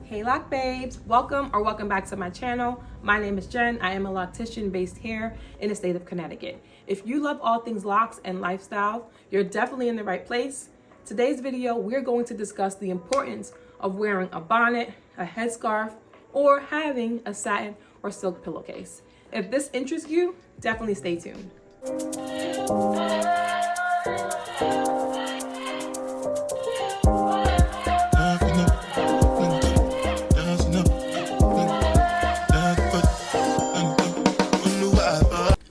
Hey Loc Babes, welcome back to my channel. My name is Jen. I am a loctician based here in the state of Connecticut. If you love all things locks and lifestyle, you're definitely in the right place. Today's video, we're going to discuss the importance of wearing a bonnet, a headscarf, or having a satin or silk pillowcase. If this interests you, definitely stay tuned.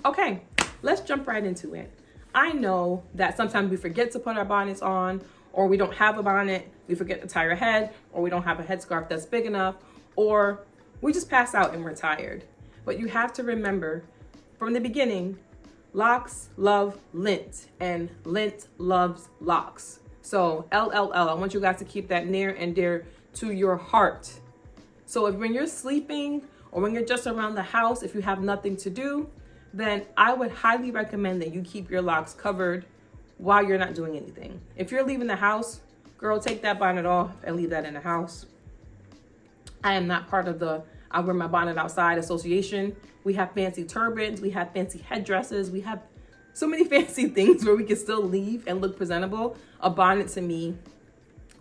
Okay, let's jump right into it. I know that sometimes we forget to put our bonnets on, or we don't have a bonnet, we forget to tie our head, or we don't have a headscarf that's big enough, or we just pass out and we're tired. But you have to remember from the beginning, Locs love Lint and Lint loves Locs. So LLL, I want you guys to keep that near and dear to your heart. So if when you're sleeping or when you're just around the house, if you have nothing to do, then I would highly recommend that you keep your locks covered while you're not doing anything. If you're leaving the house, girl, take that bonnet off and leave that in the house. I am not part of the I wear my bonnet outside association. We have fancy turbans, we have fancy headdresses, we have so many fancy things where we can still leave and look presentable. A bonnet to me,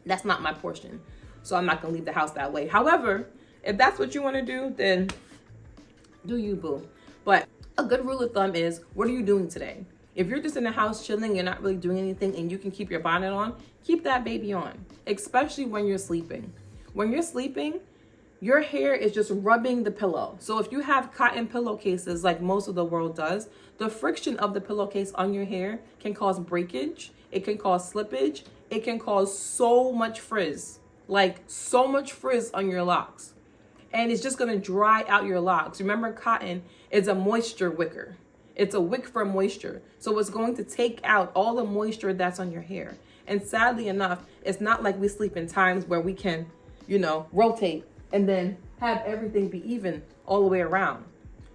that's not my portion. So I'm not gonna leave the house that way. However, if that's what you wanna do, then do you, boo. But a good rule of thumb is, what are you doing today? If you're just in the house chilling, you're not really doing anything and you can keep your bonnet on, keep that baby on, especially when you're sleeping. When you're sleeping, your hair is just rubbing the pillow. So if you have cotton pillowcases like most of the world does, the friction of the pillowcase on your hair can cause breakage, it can cause slippage, it can cause so much frizz, like so much frizz on your locks. And it's just gonna dry out your locks. Remember, cotton is a moisture wicker. It's a wick for moisture. So it's going to take out all the moisture that's on your hair. And sadly enough, it's not like we sleep in times where we can, rotate and then have everything be even all the way around.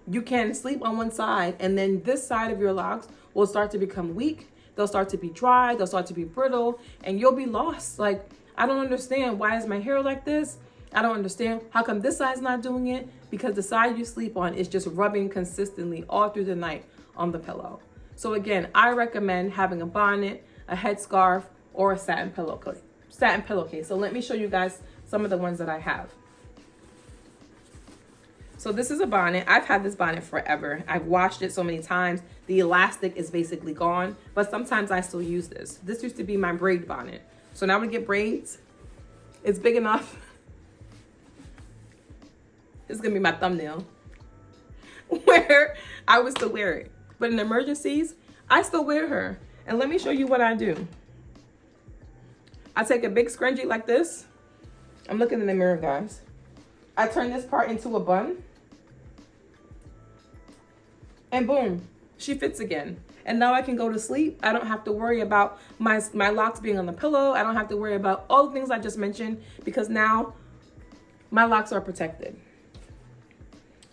You can sleep on one side and then this side of your locks will start to become weak. They'll start to be dry, they'll start to be brittle, and you'll be lost. Like, I don't understand, why is my hair like this? I don't understand, how come this side's not doing it? Because the side you sleep on is just rubbing consistently all through the night on the pillow. So again, I recommend having a bonnet, a headscarf, or a satin pillowcase. So let me show you guys some of the ones that I have. So this is a bonnet. I've had this bonnet forever. I've washed it so many times. The elastic is basically gone, but sometimes I still use this. This used to be my braid bonnet. So now I'm gonna get braids. It's big enough. This is gonna be my thumbnail where I would still wear it. But in emergencies, I still wear her. And let me show you what I do. I take a big scrunchie like this. I'm looking in the mirror, guys. I turn this part into a bun. And boom, she fits again. And now I can go to sleep. I don't have to worry about my locks being on the pillow. I don't have to worry about all the things I just mentioned because now my locks are protected.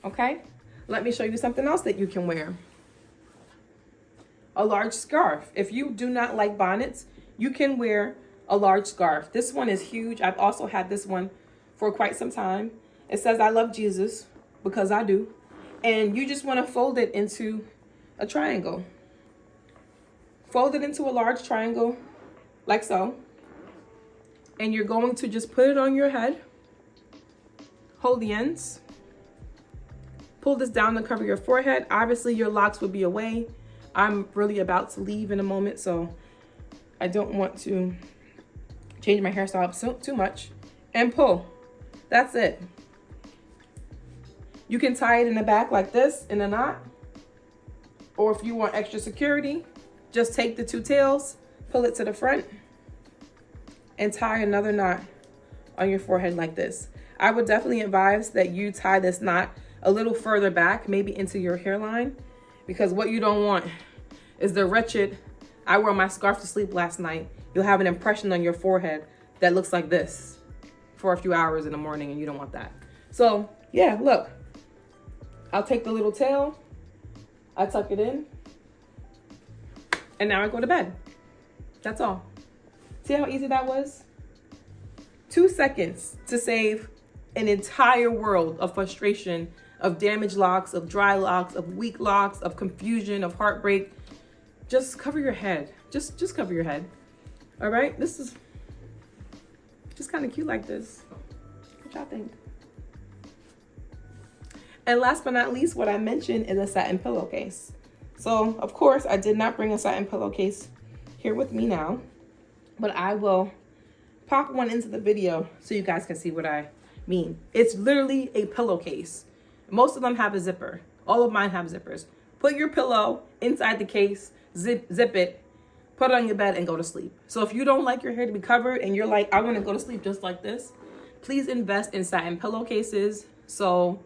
Okay, let me show you something else that you can wear. A large scarf. If you do not like bonnets, you can wear a large scarf. This one is huge. I've also had this one for quite some time. It says, I love Jesus, because I do. And you just want to fold it into a triangle. Fold it into a large triangle, like so. And you're going to just put it on your head. Hold the ends. Pull this down to cover your forehead. Obviously, your locks would be away. I'm really about to leave in a moment, so I don't want to change my hairstyle up too much. And pull. That's it. You can tie it in the back like this in a knot. Or if you want extra security, just take the two tails, pull it to the front, and tie another knot on your forehead like this. I would definitely advise that you tie this knot a little further back, maybe into your hairline, because what you don't want is the wretched, I wore my scarf to sleep last night. You'll have an impression on your forehead that looks like this for a few hours in the morning, and you don't want that. So yeah, look, I'll take the little tail, I tuck it in, and now I go to bed. That's all. See how easy that was? 2 seconds to save an entire world of frustration, of damaged locks, of dry locks, of weak locks, of confusion, of heartbreak, just cover your head. Just cover your head. All right, this is just kind of cute like this. What y'all think? And last but not least, what I mentioned is a satin pillowcase. So of course I did not bring a satin pillowcase here with me now, but I will pop one into the video so you guys can see what I mean. It's literally a pillowcase. Most of them have a zipper. All of mine have zippers. Put your pillow inside the case, zip it, put it on your bed and go to sleep. So if you don't like your hair to be covered and you're like, I want to go to sleep just like this, please invest in satin pillowcases so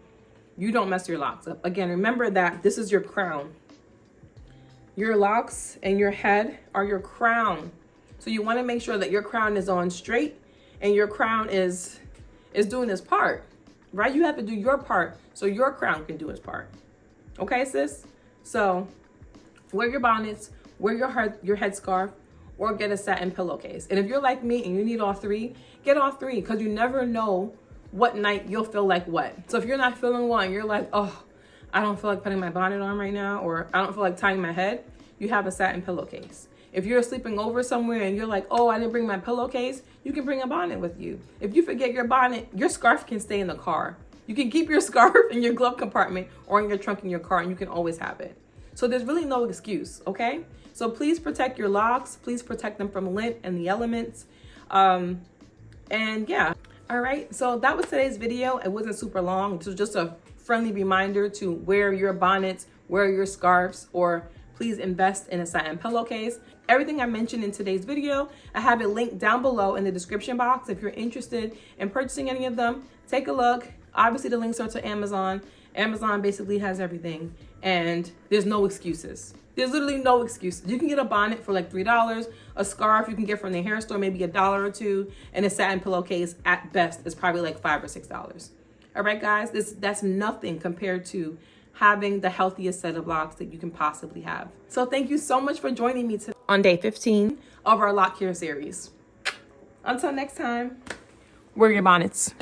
you don't mess your locks up. Again, remember that this is your crown. Your locks and your head are your crown. So you want to make sure that your crown is on straight and your crown is doing its part, right? You have to do your part so your crown can do its part. Okay, sis? So wear your bonnets, wear your headscarf, or get a satin pillowcase. And if you're like me and you need all three, get all three, because you never know what night you'll feel like what. So if you're not feeling one, you're like, oh, I don't feel like putting my bonnet on right now, or I don't feel like tying my head, you have a satin pillowcase. If you're sleeping over somewhere and you're like, oh, I didn't bring my pillowcase, you can bring a bonnet with you. If you forget your bonnet, your scarf can stay in the car. You can keep your scarf in your glove compartment or in your trunk in your car, and you can always have it. So there's really no excuse, okay? So please protect your locks. Please protect them from lint and the elements. And yeah, all right. So that was today's video. It wasn't super long. It was just a friendly reminder to wear your bonnets, wear your scarves, or please invest in a satin pillowcase. Everything I mentioned in today's video, I have it linked down below in the description box. If you're interested in purchasing any of them, take a look. Obviously the links are to Amazon. Amazon basically has everything, and there's no excuses. There's literally no excuses. You can get a bonnet for like $3, a scarf you can get from the hair store, maybe $1 or $2, and a satin pillowcase at best is probably like $5 or $6. All right, guys, that's nothing compared to having the healthiest set of locks that you can possibly have. So thank you so much for joining me today on day 15 of our Loc Care series. Until next time, wear your bonnets.